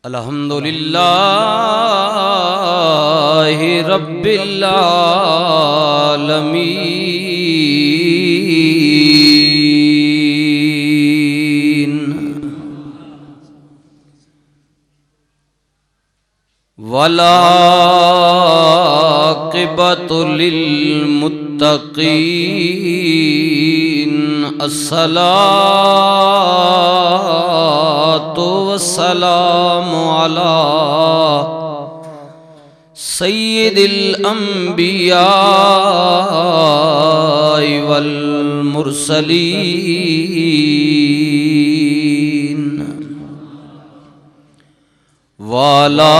अल्हम्दुलिल्लाहि रब्बिल आलमीन वलाक़िबतु लिल्मुत्तक़ीन अस्सलातु वस्सलामु अला सय्यिदिल अंबिया वल मुरसलीन वाला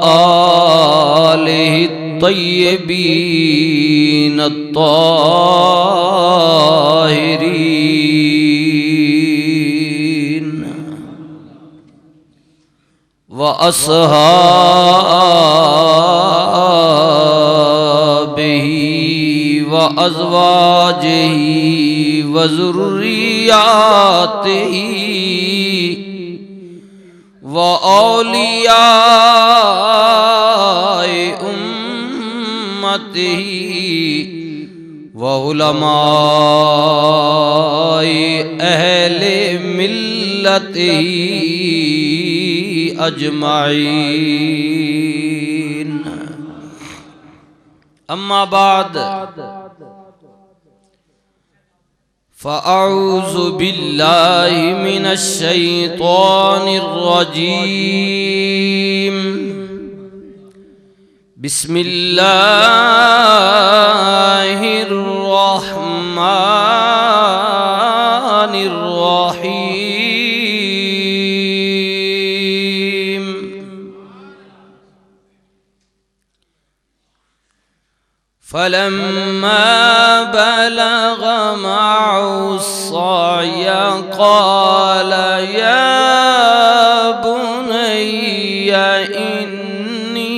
आलिहि तय्यबीन ताहिरीन व अस्हाबिही व अज़वाजिही व ज़ुर्रिय्यातिही व औलियाए उम्मतिही व उलमाए अहले मिल्लतिही अजमाइन। अम्मा बाद फ़अऊज़ु बिल्लाहि मिनश शैतानिर रजीम। बिस्मिल्लाहिर रहमानिर रहीम। फलम्मा बलग मअहु अस्सअय क़ाल या बुनय्य इन्नी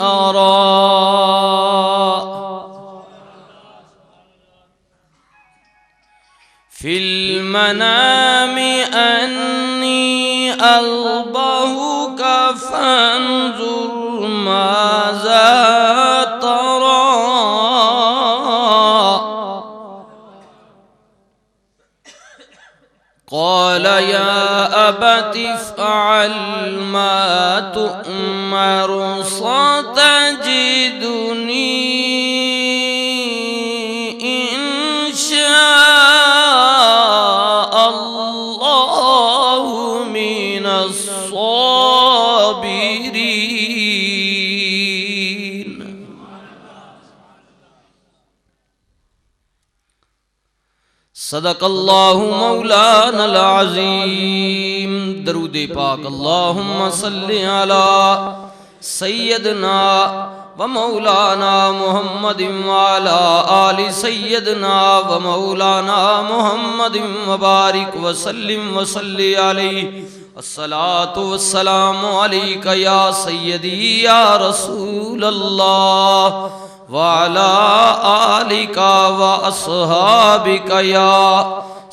अरा फिल मनामि अन्नी अज़बहुका फंज़ुर माज़ा तरा क़ाल या अबति फ़अल मा तुअमर सतजिदुनी इंशाअल्लाहु मिनस साबिरीन। सदक़ल्लाहु मौलानल अज़ीम। दरूद पाक अल्लाहुम्मा सल्लि अला सय्यदना व मौलाना मुहम्मदिन व अला आलि सय्यदना व मौलाना मुहम्मदिन व बारिक व सल्लि अलैहि। अस्सलातु वस्सलामु अलैका या सय्यदी या रसूलल्लाह व अला आलिका व अस्हाबिका या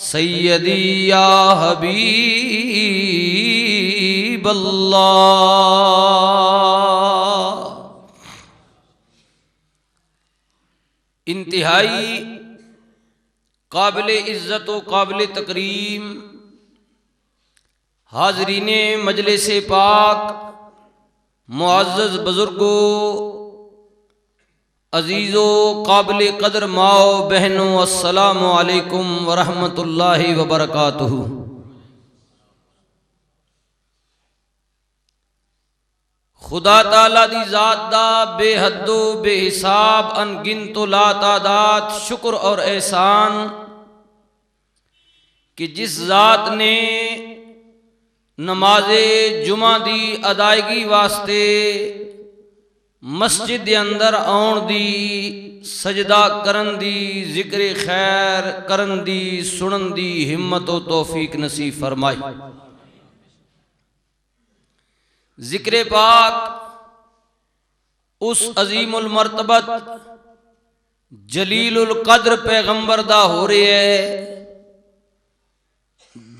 सय्यदी या हबीबल्लाह। इंतहाई काबिल इज्जत व काबिल तकरीम हाजरीने मजलिस पाक, मुअज़्ज़ज़ बुजुर्गों, अजीज़ो काबिल कदर माओ बहनों, अस्सलामु अलैकुम व रहमतुल्लाहि व बरकातुहू। खुदा ताला दी ज़ात दा बेहदो बेहिसाब अनगिनतो लातादाद शुक्र और एहसान कि जिस ज़ात ने नमाज़े जुमा दी अदायगी वास्ते मस्जिद के अंदर आउण दी, सजदा करन दी, जिक्र खैर करन दी, सुनन दी हिम्मत व तौफीक नसीब फरमाई। जिक्र पाक उस अजीमुल मर्तबत जलीलुल कद्र पैगंबर दा हो रहा है,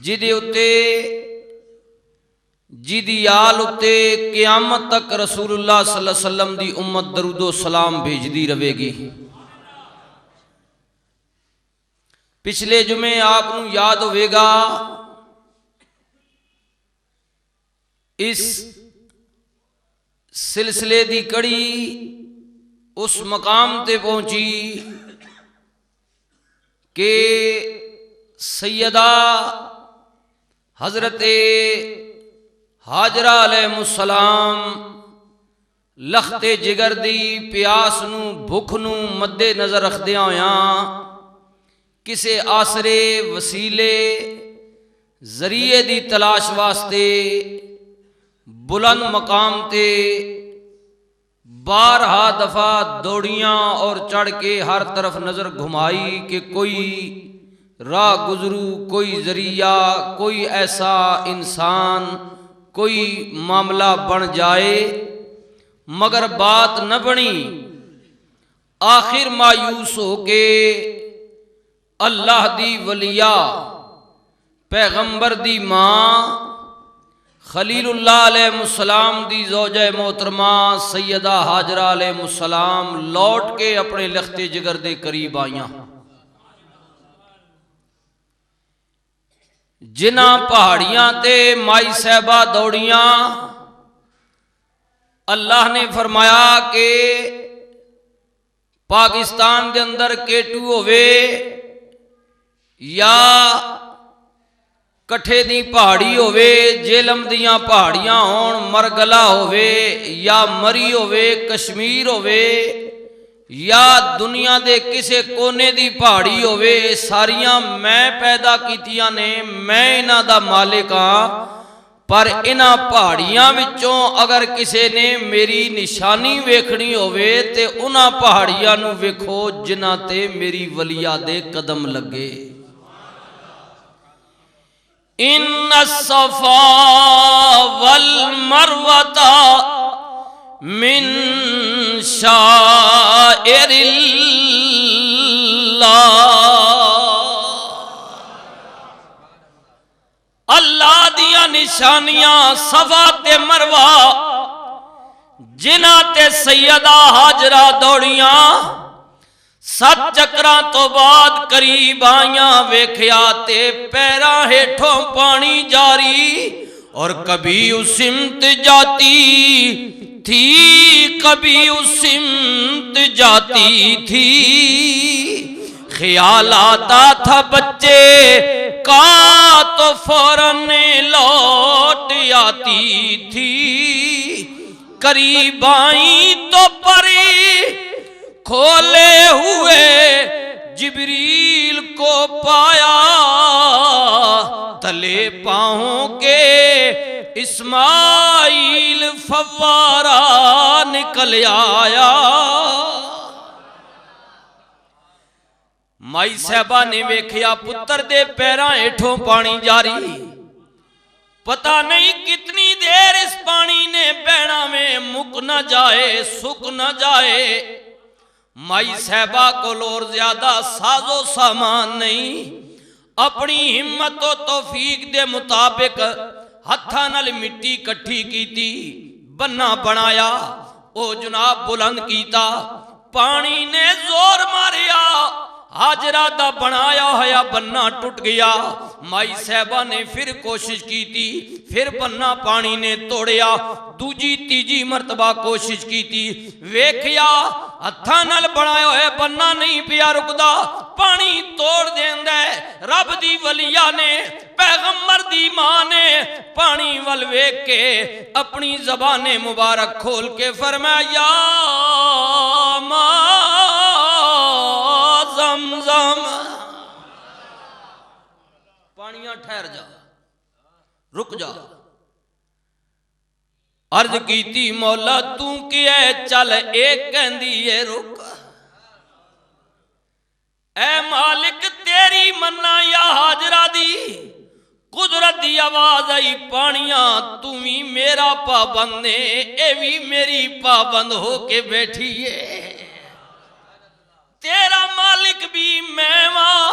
जिदे उत्ते जिदी आल उत्ते क़यामत तक रसूलुल्लाह सल्लल्लाहु अलैहि वसल्लम दी उम्मत दरूदो सलाम भेजदी रहेगी। पिछले जुमे आपनू याद होवेगा, इस सिलसिले दी कड़ी उस मकाम ते पहुंची कि सैयदा हजरत हाजरा अलैहिस्सलाम लखते जिगर दी प्यास नू भुख नू मद्दे नजर रखदियां होया किसे आसरे वसीले जरिए दी तलाश वास्ते बुलंद मकाम ते बारहा दफा दौड़ियां और चढ़ के हर तरफ नजर घुमाई कि कोई राह गुजरू, कोई जरिया, कोई ऐसा इंसान, कोई मामला बन जाए, मगर बात न बनी। आखिर मायूस होके अल्लाह दी वलिया पैगंबर दी मां खलीलुल्लाह अलैहिस्सलाम दी ज़ौजा मोहतरमा सैयदा हाजरा अलैहिस्सलाम लौट के अपने लखते जिगर दे करीब आईयां। जिन्हां पहाड़ियां ते माई साहबा दौड़ियां, अल्लाह ने फरमाया कि पाकिस्तान के अंदर केटू होवे या कट्ठे दी पहाड़ी होवे, जेलम दियां पहाड़ियां होण, मरगला होवे या मरी होवे, कश्मीर होवे या दुनिया दे किसे कोने दी पहाड़ी होवे, सारियां मैं पैदा कीतियां ने, मैं इन्हां दा मालिक हां। पर इन्हां पहाड़ियां विचों अगर किसे ने मेरी निशानी वेखनी होवे ते उन्हां पहाड़ियां नू वेखो जिन्हां ते मेरी वलिया दे कदम लगे। इन्ना सफा वल मरवता मिन शाइरिल्लाह। अल्लाह दिया निशानियां सफा ते मरवा जिन्हां ते सैयदा हाजरा दौड़ियां, 7 चक्रां तो बाद करीब आईयां, वेख्या ते पैरां हेठों पानी जारी और कभी उस सिमत जाती थी, कभी उस सिमत जाती थी। ख्याल आता था बच्चे का तो फौरन लौट आती थी। करीब आई तो परी खोले हुए जिब्रील को पाया, तले पाँवों के इस्माइल फव्वारा निकल आया। माई साहबा ने वेख्या पुत्र दे पैरां हेठों पानी जारी, पता नहीं कितनी देर इस पानी ने बहना में मुक न जाए, सुक न जाए। माई साहबा को और ज्यादा साजो सामान नहीं, अपनी हिम्मत और तौफीक दे मुताबिक हत्था नाल मिट्टी इकट्ठी कीती, बन्ना बनाया, ओ जनाब बुलंद कीता, पानी ने जोर मारिया, हाजरा दा बनाया होया बन्ना टूट गया। माई साहबा ने फिर कोशिश की थी, फिर बन्ना पानी ने तोड़िया, दूजी तीजी मरतबा कोशिश की थी, वेख्या हत्था नाल बनाया होया बन्ना नहीं पिया रुकदा, पानी तोड़ देंदा है। रब दी वलिया ने, पैगंबर दी मां ने पानी वल वेख के अपनी ज़बाने मुबारक खोल के फरमाया, ज़मज़म, पानियां ठहर जा, रुक जा। अर्ज कीती मौला तू क्या चल, एक कहंदी है रुक। ऐ मालिक तेरी मन्ना या हाजरा दी कुदरत दी आवाज आई, पानियां तू भी मेरा पाबंद ने, ए भी मेरी पाबंद हो के बैठी है। तेरा मालिक भी मैं वां,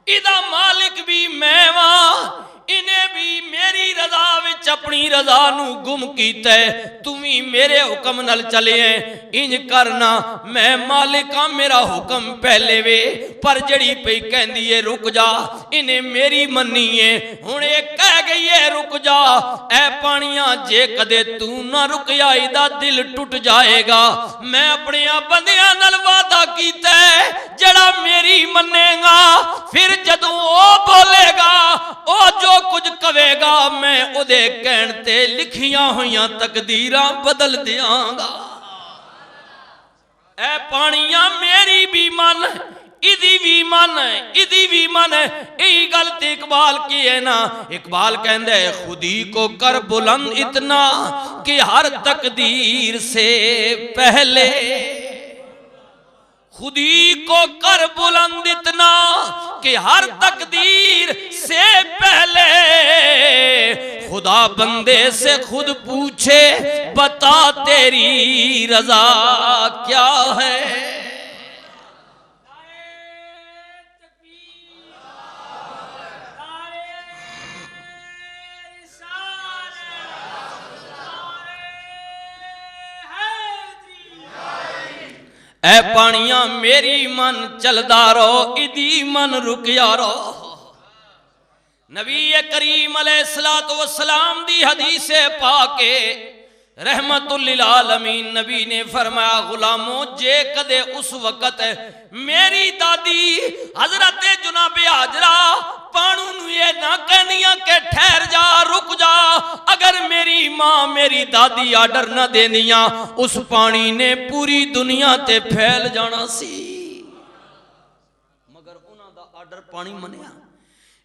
इदा मालिक भी मैं वां, इन्हें भी मेरी रजा विच अपनी रजा नू गुम कीता है, तू भी मेरे हुक्म नाल चले है। इंज करना मैं मालिक हां, मेरा हुक्म पहले वे, पर जड़ी पई कहंदी है रुक जा, इन्हें मेरी मन्नी है, हुण ये कह गई है रुक जा। ऐ पानियां जे कदे तू ना रुकया इदा दिल टूट जाएगा। मैं अपने बंदियां नाल वादा कीता है जड़ा मेरी मन्नेगा, फिर जदों ओ बोलेगा ओ जो कुछ कवेगा मैं उदे कहण ते लिखियां होइयां तकदीरां बदल दियांगा। ऐ पानियां मेरी भी मन, इदी भी मन, इदी भी मन। यही गल ते इकबाल की है ना, इकबाल कहंदा है खुदी को कर बुलंद इतना कि हर तकदीर से पहले, खुदी को कर बुलंद इतना कि हर तकदीर से पहले, खुदा बंदे से खुद पूछे बता तेरी रजा क्या है। ऐ पानियां मेरी मन चलदा रहो, इदी मन रुकया रहो। नबी करीम अलैहिस्सलातु वस्सलाम दी हदीसे पाके रहमतुल लिल आलमीन नबी ने फरमाया गुलामों जे कदे उस वक्त मेरी दादी हजरत जुनाबे हाजरा पानू नू ये ना कहनिया के ठहर जा रुक जा, अगर मेरी मां मेरी दादी आर्डर ना देनिया उस पानी ने पूरी दुनिया ते फैल जाना सी, मगर उन्हां दा आर्डर पानी मनिया।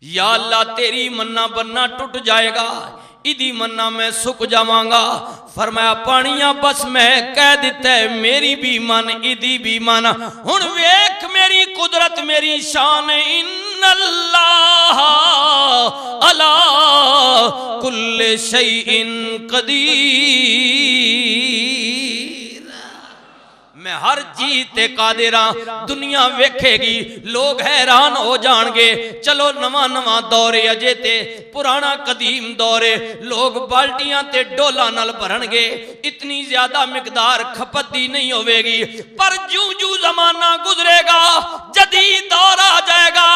या अल्लाह तेरी मन्ना बनना टूट जाएगा, इदी मन्ना मैं सुक जावांगा। फरमाया पानिया बस मैं कह दिता है मेरी भी मन इदी भी मन, हुण वेख मेरी कुदरत मेरी शान, इन्नल्लाह अला कुल्ले शैइन कदीर, मैं हर चीज ते कादिर हां। दुनिया वेखेगी लोग हैरान हो जाएंगे, चलो नवा नवा दौरे अजे ते पुराना कदीम दौरे, लोग बाल्टियां ते डोला नाल भरनगे, इतनी ज्यादा मिकदार खपत दी नहीं होवेगी। पर जूं जूं जमाना गुजरेगा जदीद दौर आ जाएगा,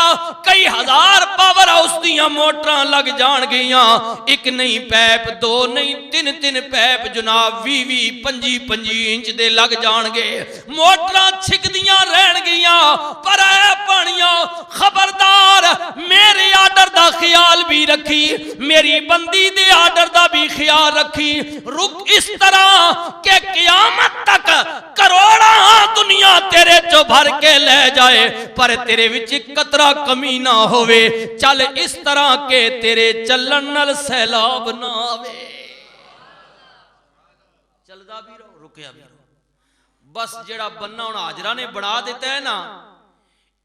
कई हजार पावर हाउस दियां मोटरां लग जाणगियां, एक नहीं पैप दो नहीं तीन तीन पैप जनाब 20-20 25-25 इंच दे लग जाणगे, मोटरां छिकदियां रहणगियां। पर ऐ पानियों खबरदार मेरे आर्डर दा ख्याल भी रखी, मेरी बंदी दे आर्डर दा भी ख्याल रखी। रुक इस तरह के क़यामत तक करोड़ां दुनिया तेरे चो भर के ले जाए पर तेरे विच कतरा कमी ना होवे, चल इस तरह के तेरे चलन नाल सैलाब ना आवे। चलदा भी रहो रुकया भी रहो, बस जेड़ा बन्ना हुण हाजरा ने बना दिता है ना,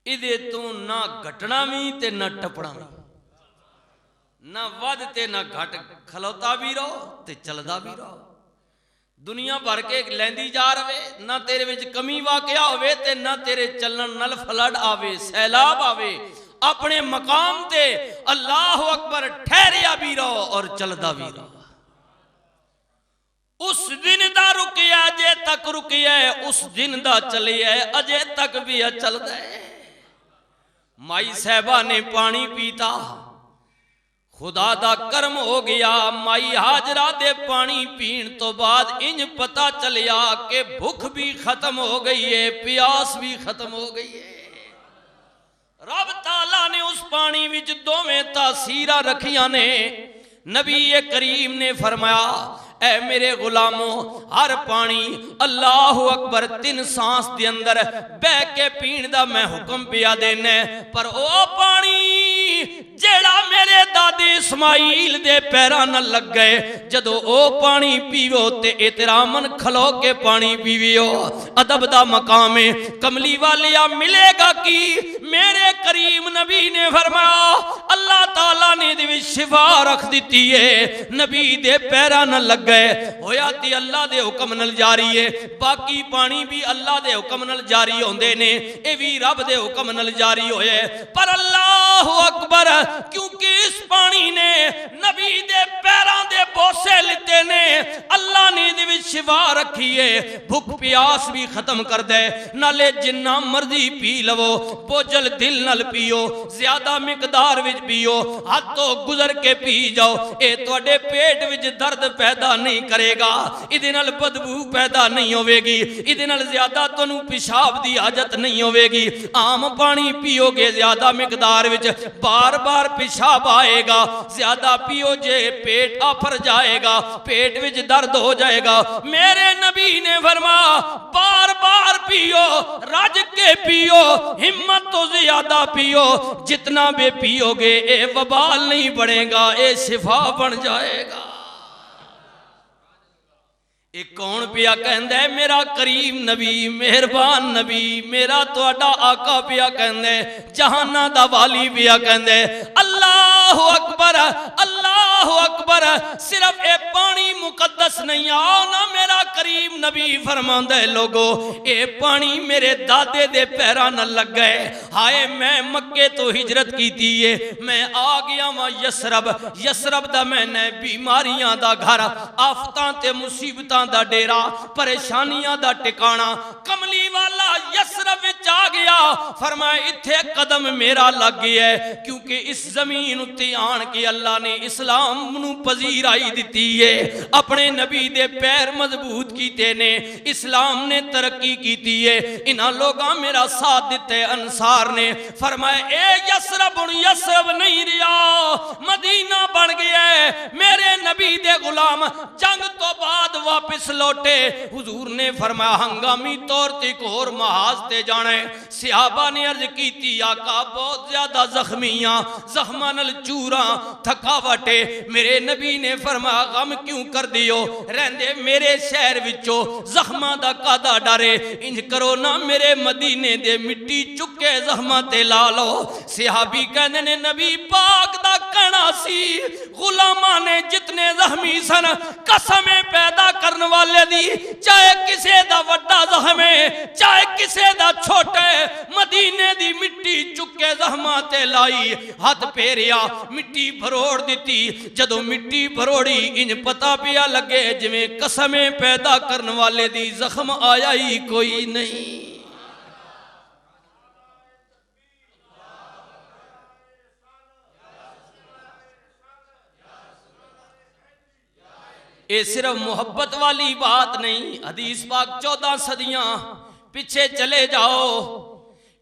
इदे तू ना घटना भी ते ना टपना भी, ना वध ते ना घट, खलोता भी रहो ते चलदा भी रहो। दुनिया भर के लैंदी जा रहे, ना तेरे विच कमी वाकया होवे ते ना तेरे चलन नाल फ्लड आवे सैलाब आवे। अपने मकाम ते अल्लाह अकबर ठहरिया भी रहो और चलदा भी रहो। उस दिन दा रुकिया अजे तक रुकिया, उस दिन दा चलिया अजे तक भी चलदा है। माई साहबा ने पानी पीता, खुदा दा करम हो गया। माई हाजरा दे पानी पीण तो बाद इंज पता चलिया कि भूख भी खत्म हो गई है, प्यास भी खत्म हो गई है। रब ताला ने उस पानी विच दोवें तासीरा रखियां ने। नबी करीम ने फरमाया ऐ मेरे गुलामों हर पानी अल्लाह अकबर 3 सांस दे अंदर बह के पीण दा मैं हुक्म पिया देना, पर ओ पानी जेड़ा मेरे दादी इस्माइल दे पैरां नाल लग गए, जदों ओ पानी पीवो ते एहतरामन खलो के पानी पीवियो। अदब दा मकाम है, कमली वालिया मिलेगा कि मेरे करीम नबी ने फरमाया अल्लाह ताला ने दे विच शिफा रख दी है। नबी दे पैरां नाल लगे होया ते अल्लाह दे हुक्म नाल जारी है। बाकी पानी भी अल्लाह दे हुक्म नाल जारी होंदे ने, ये भी रब दे हुक्म नाल जारी होए। पर अल्लाह अकबर, क्योंकि इस पानी ने नबी दे पैरां दे बोसे लिते ने, अल्लाह ने इहदे विच शिफा रखी है। भुख प्यास भी खत्म कर दे, नाले जिन्ना मर्जी पी लवो, बोझल दिल नाल पियो, ज्यादा मिकदार विच पियो, हाथों गुजर के पी जाओ। ये तुहाडे पेट विच दर्द पैदा नहीं करेगा, इहदे नाल बदबू पैदा नहीं होवेगी, इहदे नाल ज्यादा तुहानू पेशाब दी आदत नहीं होवेगी। आम पानी पियोगे ज्यादा मिकदार विच, बार बार पेशाब आएगा। ज्यादा पियो जे पेट आफर जाएगा, पेट विच दर्द हो जाएगा। मेरे नबी ने फरमाया बार बार पियो, रज के पियो, हिम्मत तो ज्यादा पियो। जितना भी पियोगे ये वबाल नहीं बढ़ेगा, ये शिफा बन जाएगा। एक कौन पिया कहंदा है? मेरा करीम नबी, मेहरबान नबी, मेरा तुहाडा आका पिया कहंदा है, जहाना दा वाली पिया कहंदा है। अल्लाह अकबर, अल्लाह अकबर। सिर्फ ये पानी मुकद्दस नहीं, आओ ना मेरा करीम नबी फरमांदा है, लोगो ये पानी मेरे दादे दे पैरां नाल लगा है। हाय मैं मक्के तो हिजरत कीती है, मैं आ गया वां यसरब। यसरब दा मैंने बीमारियां दा घर, आफतां ते मुसीबतां दा डेरा, परेशानियां दा टिकाना। कमली वाला यसरब विच आ गया, फरमाया इत्थे कदम मेरा लग गया है, क्योंकि इस जमीन उत्ते आन के अल्लाह ने इस्लाम नू पजीराई दिती है। अपने नबी दे पैर मजबूत कीते ने, इस्लाम ने तरक्की कीती है। इन्हां लोगां मेरा साथ दिता है। अंसार ने फरमाया ए यसरब हुण यसरब नहीं रहा, मदीना बन गया है। मेरे नबी दे गुलाम जंग तो बाद वापस लौटे। हुजूर ने फरमाया हंगामी तौर ते होर महाज ते जाना है। सहाबा ने अर्ज की आका बहुत ज्यादा जख्मियां, जख्मां नाल चूरा, थकावट है। मेरे नबी ने फरमाया गम क्यों कर दियो, रहंदे मेरे शहर विचों जख्मां दा कादा डरे। इंज करो ना मेरे मदीने दे मिट्टी चुके जख्मां ते ला लो। सहाबी कहंदे ने नबी पाक दा कहना सी, गुलामां ने जितने जख्मी सन कसमें पैदा करने वाले दी, चाहे किसे दा वड्डा जख्म है, चाहे किसे दा छोटे, मदीने दी मिट्टी चुके जख्मां ते लाई, हाथ फेरिया, मिट्टी भरोड़ दी। जदों मिट्टी भरोड़ी इंज पता पिया लगे जिवें कसमें पैदा करने वाले दी जख्म आया ही कोई नहीं। ये सिर्फ मोहब्बत वाली बात नहीं। हदीस पाक 14 सदियां पीछे चले जाओ,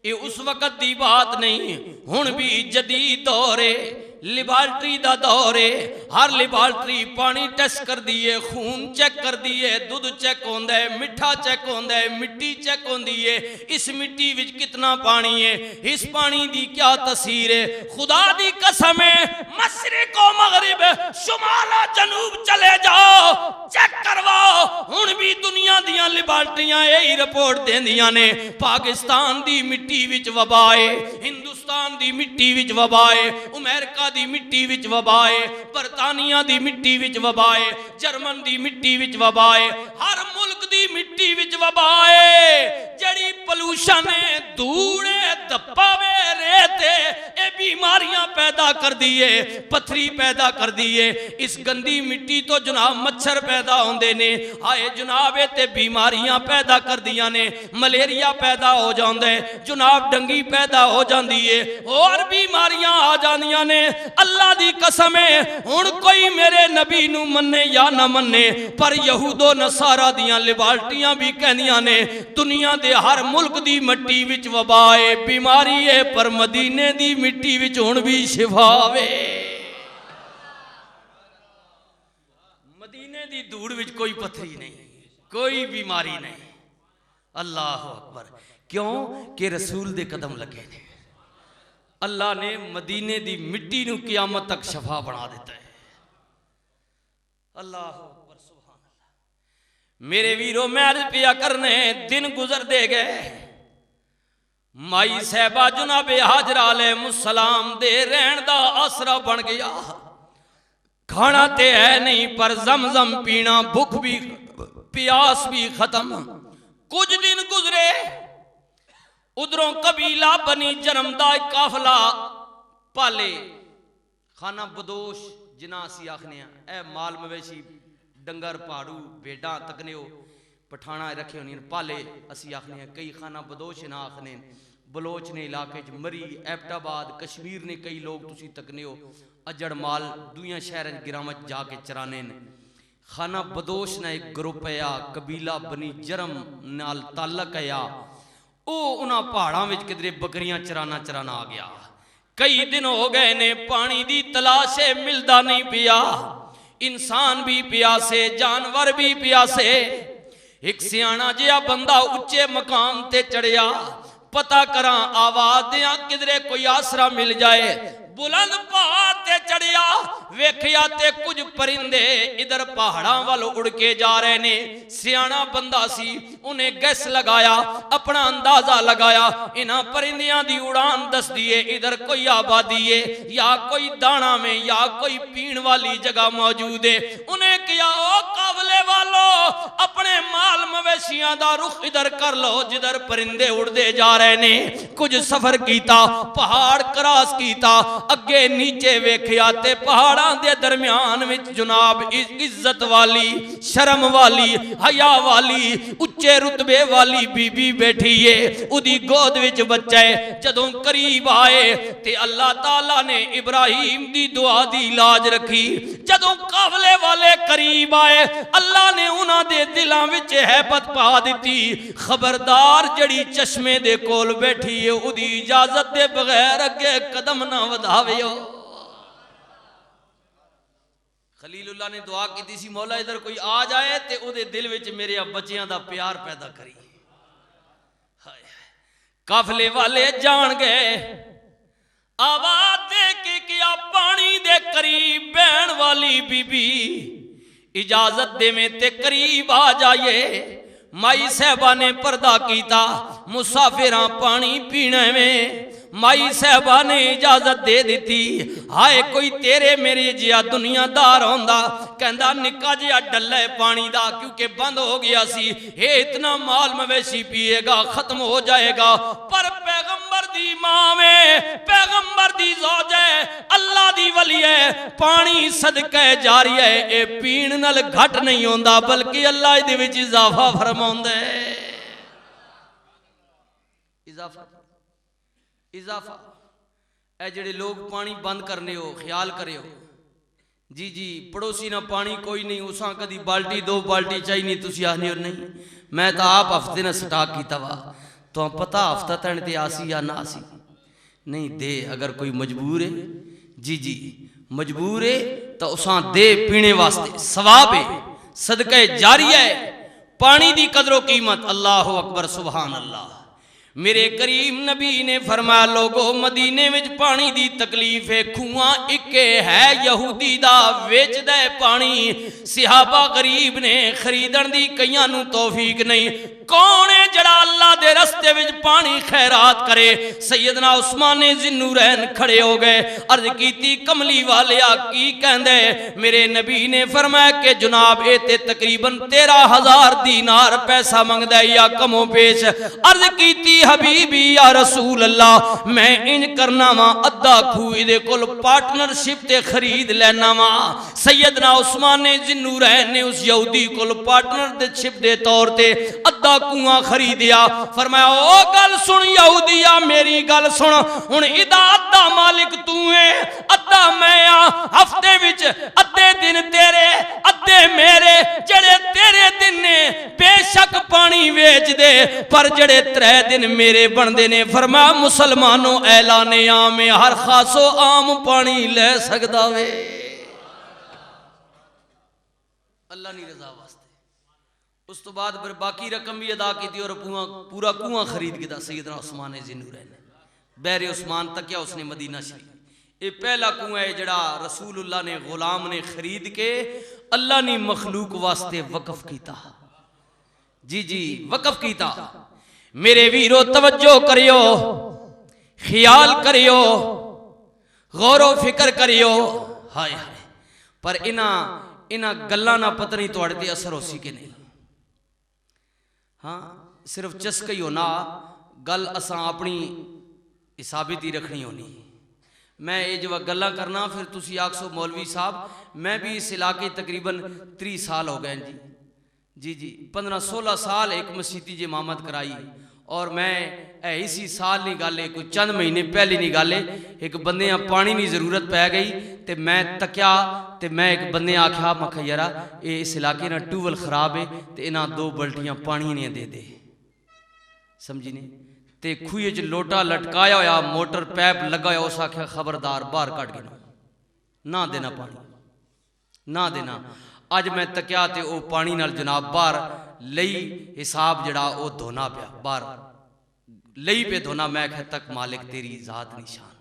ये उस वक्त की बात नहीं, हुण भी जदीद दौर है, लिबार्टरी दा दौर है। हर लिबार्टरी पानी टेस्ट कर दी है, खून चेक कर दी है, दूध चेक होंदा है, मिठा चेक होंदा है, मिट्टी चेक होंदी है। इस मिट्टी विच कितना पानी है, इस पानी दी क्या तसीर है। खुदा दी कसम है, मशरिक व मगरिब, शुमाल व जनूब चले जाओ, चेक करवाओ। हुण भी दुनिया दियां लिबार्टरियां यही रिपोर्ट देंदियां ने, पाकिस्तान दी मिट्टी विच वबा है, हिंदुस्तान दी मिट्टी विच वबा है, अमेरिका दी मिट्टी विच वबा है, बरतानिया दी मिट्टी विच वबा है, जर्मन दी मिट्टी विच वबा है, हर मुल्क दी मिट्टी विच वबा है। जड़ी पोल्यूशन है, धूड़े धप्पावे रेते, ये बीमारियां पैदा कर दी है, पथरी पैदा कर दी है। इस गंदी मिट्टी तो जनाब मच्छर पैदा होंदे ने, हाय जनाब ते बीमारियां पैदा कर दियां ने, मलेरिया पैदा हो जांदा है, जनाब डंगी पैदा हो जांदी है, और बीमारियां आ जांदियां ने। अल्लाह दी कसम है, हुण कोई मेरे नबी नू मन्ने या ना मन्ने, पर यहूदो नसारा दियां लिबार्टियां भी कहंदियां ने दुनिया दे हर मुल्क दी मिट्टी विच वबा है, बीमारी है, पर मदीने दी मिट्टी विच हुण भी शिफा वे। मदीने दी धूड़ विच कोई पथरी नहीं, कोई बीमारी नहीं। अल्लाह अकबर। क्यों कि रसूल दे कदम लगे ने। अल्लाह ने मदीने दी मिट्टी नू क़यामत तक शफा बना देता है। अल्लाह अकबर, सुभान अल्लाह। मेरे वीरों मैं अर्ज पिया करने, दिन गुजर दे गए। माई साहबा जनाबे हाजरा अलैहिस्सलाम दे रहन दा आसरा बन गया। खाना ते है नहीं पर जमजम पीना, भूख भी प्यास भी खत्म। कुछ दिन गुजरे, उधरों कबीला बनी जरमदा काफला पाले खाना बदोश जिना असी आखने ए माल मवेशी डंगर पहाड़ू भेडा तकने पठाना रखे होनी पाले असी आखने कई खाना बदोश ना आखने। बलोच ने इलाके च मरी, एबटाबाद कश्मीर ने कई लोग तुसी तकने हो अजड़ माल दुनिया शहर गिरावत जाके चराने ने। खाना बदोश ना एक ग्रुप है कबीला बनी जरम नाल ताल्लक है ओ उन्हां पहाड़ां विच किधरे बकरियां चराना आ गया। कई दिन हो गए ने पानी दी तलाशे मिलदा नहीं पिया, इंसान भी प्यासे जानवर भी प्यासे। एक सियाना जिहा बंदा उच्चे मकाम ते चढ़िया, पता करा आवाज दिया किधरे कोई आसरा मिल जाए। बुलंद पहाड़ ते चढ़िया, वेखिया ते कुछ परिंदे इधर पहाड़ां वाल उड़ के जा रहे ने। सियाना बंदा सी, उन्हें गैस लगाया, अपना अंदाजा लगाया इन्हां परिंदियां दी उड़ान दस दिए इधर कोई आबादी है या कोई दाना में या कोई पीण वाली जगह मौजूद है। उन्हें किया ओ काबले वालो अपने माल मवेशियां दा रुख इधर कर लो जिधर परिंदे उड़ते जा रहे ने। कुछ सफर कीता, पहाड़ क्रॉस कीता, अगे नीचे वेखिया ते पहाड़ां दे दरम्यान विच जनाब इज्जत वाली शर्म वाली हया वाली उच्चे रुतबे वाली बीबी बैठी है, उदी गोद विच बच्चा है। जदों करीब आए ते अल्लाह ताला ने इब्राहिम दी दुआ दी लाज रखी। जदों काफले वाले करीब आए अल्लाह ने उन्हां दे दिलां विच हैबत पा दी। खबरदार जड़ी चश्मे दे कोल बैठी है उदी इजाजत दे बगैर अगे कदम ना वधावियो। खलीलुल्लाह ने दुआ की सी मौला इधर कोई आ जाए ते उदे दिल विच मेरे बच्चियां दा प्यार पैदा करी। काफले वाले जान गए, आवाज दे के किया पानी दे करीब बहन वाली बीबी इजाजत दे में ते करीब आ जाइए। माई साहबा ने पर्दा कीता, मुसाफिरां पानी पीने में माई साहबा ने इजाजत दे दी। हाय कोई तेरे मेरे जिया दुनियादार होंदा, कहंदा निक्का जिहा डल्ला है पानी दा क्योंकि बंद हो गया सी, ये इतना माल मवेशी पिएगा खत्म हो जाएगा। पर पैगंबर दी मां में पैगंबर दी ज़ौज है, अल्लाह दी वली है, पानी सदका जारी है, ये पीण नाल घट नहीं होंदा बल्कि अल्लाह इहदे विच इजाफा फरमाउंदा है। इजाफा ए जेड़े लोग पानी बंद करने हो ख्याल करे हो जी जी पड़ोसी ना पानी कोई नहीं उसा कदी बाल्टी दो बाल्टी चाहिए नहीं तुसी आने हो नहीं मैं तो आप हफ्ते ना स्टाक किया वा तो पता हफ्ता तन ते आसी या ना आसी नहीं दे। अगर कोई मजबूर है जी जी मजबूर है तो उसा दे पीने वास्ते सवाब है सदका जारी है। पानी दी कदरो कीमत अल्लाह अकबर सुभान अल्लाह। मेरे करीम नबी ने फरमाया लोगो मदीने विच पानी दी तकलीफ है, कुआं इक्के है यहूदी दा वेचदा है पानी। सिहाबा गरीब ने खरीदण दी कईयां नूं तौफीक नहीं। कौन है जड़ा अल्लाह दे रस्ते विच पानी खैरात करे? सैयदना उस्मान ने जिन्नूरैन खड़े हो गए, अर्ज कीती कमली वालिया की कहंदे? मेरे नबी ने फरमाया कि जनाब ए ते तकरीबन 13,000 दीनार पैसा मंगदा है या कमो पेश। अर्ज कीती हबीबी या रसूल अल्लाह मैं इंज करना वा अद्धा खू इहदे कोल पार्टनरशिप ते खरीद लेना वा। सैयदना उस्मान ने जिन्नूरैन ने उस यहूदी कोल पार्टनरशिप दे तौर ते अद्धा कुआं खरीदिया। फरमाया ओ गल सुन यहूदिया मेरी गल सुन, हुण इदा अद्धा मालिक तू है अद्धा मैं आ। हफ्ते विच अद्धे दिन तेरे अद्धे मेरे, जड़े तेरे दिन ने बेशक पानी वेच दे पर जड़े 3 दिन मेरे बनते ने। फरमाया मुसलमानों ऐलाने आम है हर खासो आम पानी ले सकदा वे अल्लाह नी रजा वास्ते। उस तो बाद फिर बाकी रकम भी अदा की थी और पूरा कुआं खरीद के सैयदना उस्मान ज़िन्नूरैन ने बहरे उस्मान तक क्या उसने मदीना शरीफ ये पहला कुआं है जड़ा रसूलुल्लाह ने गुलाम ने खरीद के अल्लाह ने मखलूक वास्ते वकफ किया। जी जी वकफ किया। मेरे वीरो तवज्जो करियो, ख्याल करियो, गौर व फिक्र करियो। हाय हाय पर इन्हां गल्लां ना पता नहीं तुहाडे ते असर होसी कि नहीं। हाँ सिर्फ चस्का ही होना, गल असां अपनी हिसाबित ही रखनी होनी। मैं ये जो गल्लां करना फिर तुसी आखसो मौलवी साहब मैं भी इस इलाके तकरीबन 30 साल हो गए जी जी 15-16 साल एक मसीती जी इमामत कराई और मैं इसी साल नहीं गाले कोई चंद महीने पहले नहीं गाले एक बंदे पानी की जरूरत पै गई तो मैं तक्या तो मैं एक बंदे आख्या मैं यारा ये इस इलाके ना ट्यूबवेल खराब है तो इन्हां 2 बल्टियां पानी ने दे समझी ने ते खूह च लोटा लटकाया होया मोटर पैप लगा होया उस आख्या खबरदार बाहर कट के ना देना पानी ना देना। अज मैं तक्या तो वह पानी नाल जनाब बाहर लई हिसाब जड़ा वो धोना पिया बाहर लई पे धोना। मैं आख्या तक मालिक तेरी जात निशान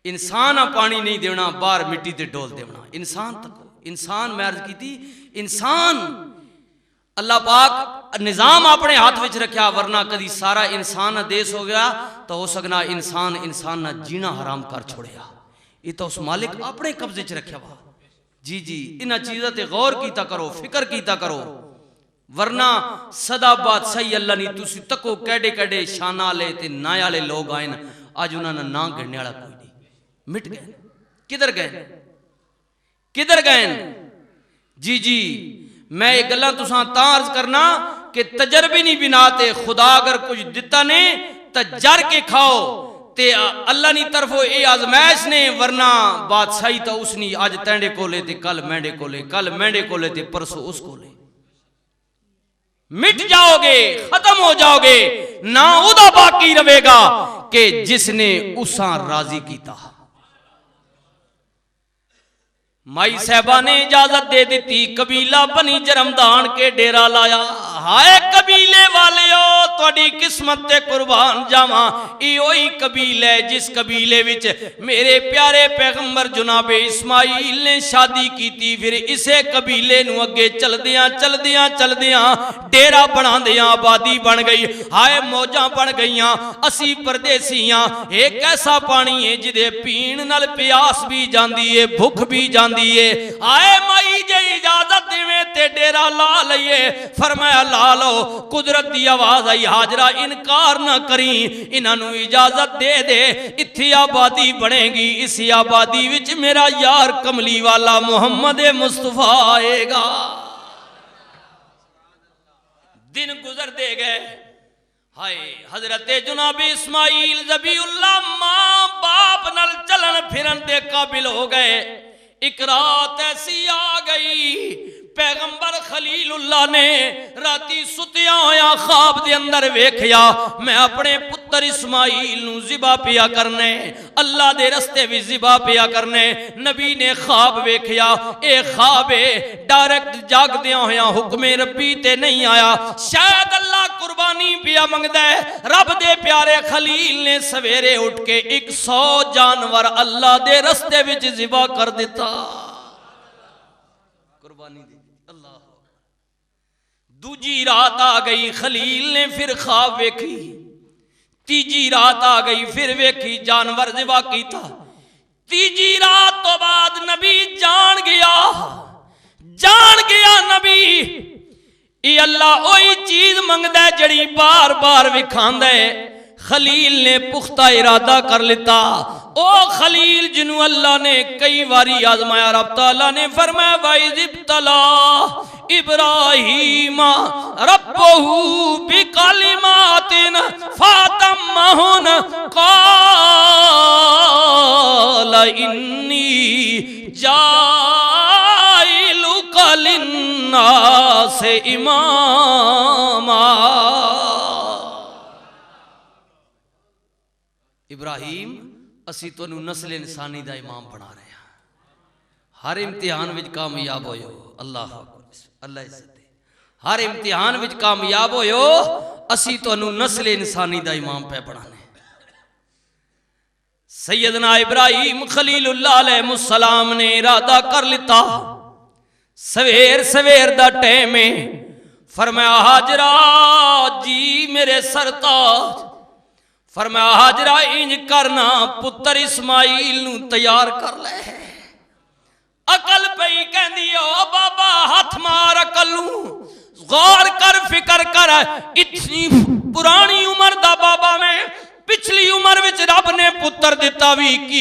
इंसान पानी नहीं देना बाहर मिट्टी ते डोल देना इंसान तक इंसान मैं अर्ज की इंसान अल्लाह पाक निजाम अपने हाथ में रखा वरना कदी सारा इंसान देश हो गया तो हो सकना इंसान ना जीना हराम कर छोड़िया। ये तो उस मालिक अपने कब्जे च रखा वा। जी जी इन्हां चीज़ों ते गौर कीता करो फिक्र कीता करो वरना सदा बात सही अल्लाह नहीं तुसी तको कैडे कैडे शाना वाले ते नाया वाले लोग आए अज उन्होंने ना गिनने वाला कोई नहीं मिट गए किधर गए जी जी। मैं ये गल्लां तुसां तां अर्ज करना कि तजर्बे नहीं बिना ते खुदा अगर कुछ दिता ने तो जर के खाओ ते अल्लाह नी तरफों ये आजमैश ने वरना बादशाही तो उसनी अज तेंडे कोले ते कल मेंढे कोले कल मेंढे कोले ते परसों उस कोले मिट जाओगे खत्म हो जाओगे ना उदा बाकी रहेगा कि जिसने उसा राजी कीता। माई साहबा ने इजाजत दे दी कबीला बनी जरमदान के डेरा लाया। हाय कबीले वालियो तुहाडी किस्मत ते कुर्बान जावां इहो ही कबीला है जिस कबीले विच मेरे प्यारे पैगंबर जनाबे इस्माइल ने शादी की। फिर इसे कबीले नूं अगे चलदियां चलदियां चलदियां डेरा बनांदियां आबादी बन गई। हाय मौजां बन गईयां असी परदेसियां एक ऐसा पानी है जिदे पीण नाल प्यास भी जांदी है भुख भी जांदी है। आए माई जे इजाजत देवे ते डेरा ला लईए फरमाया ला लो। कुदरत की आवाज आई हाजरा इनकार ना करी इन्हां इजाजत दे दे इत्थे आबादी बनेगी। इस आबादी विच मेरा यार कमली वाला मुहम्मद मुस्तफा आएगा। दिन गुजरते गए। हाय हजरत जनाब इस्माइल ज़बीउल्लाह मां बाप नाल चलन फिरन दे काबिल हो गए। एक रात ऐसी आ गई पैगंबर खलीलुल्लाह ने राती सुतिया होया ख्वाब दे अंदर वेखया मैं अपने पुत्र इस्माइल नू ज़िबा पिया करने अल्लाह दे रस्ते भी ज़िबा पिया करने। नबी ने ख्वाब वेखया ए ख्वाब डायरेक्ट जागदे होया हुक्मे रब्बी ते नहीं आया शायद अल्लाह कुर्बानी पिया मंगदा है। रब दे प्यारे खलील ने सवेरे उठ के 100 जानवर अल्लाह दे रस्ते विच ज़िबा कर दिता कुर्बानी दी। अल्लाह दूजी रात आ गई खलील ने फिर ख्वाब वेखी। तीजी रात आ गई फिर वेखी जानवर ज़िबा कीता। तीजी रात तो बाद नबी जान गया नबी ये अल्लाह ओही चीज मंगदा है जड़ी बार बार विखांदा है। खलील ने पुख्ता इरादा कर लिता। ओ खलील जिन्हों अल्लाह ने कई बारी आजमाया रब तआला ने फरमाया वाइज़िब्तला इब्राहीम रब्बहू बिकलिमातिन फातम्महुन क़ाल इन्नी जाइलुका लिन्नासि इमामा। इब्राहिम असी तुहानू नस्ल इंसानी दा इमाम बना रहे हैं। हर इम्तिहान विच कामयाब होयो अल्लाह अल्लाह इज्जत हर इम्तिहान विच कामयाब होयो असी तुहानू नस्ल इंसानी दा इमाम पे बनाने। सैयदना इब्राहिम खलीलुल्लाह अलैहिस्सलाम ने इरादा कर लिता। सवेर सवेर दा टाइम है फरमाया हाजरा जी मेरे सरताज फरमाया हाजरा इंज करना पुत्र इस्माइल नू तैयार कर ले अकल पई कहंदी ओ बाबा हथ मार अकलू गौर कर फिकर कर इतनी पुरानी उम्र दा बाबा में पिछली उम्र विच रब ने पुत्र दिता भी की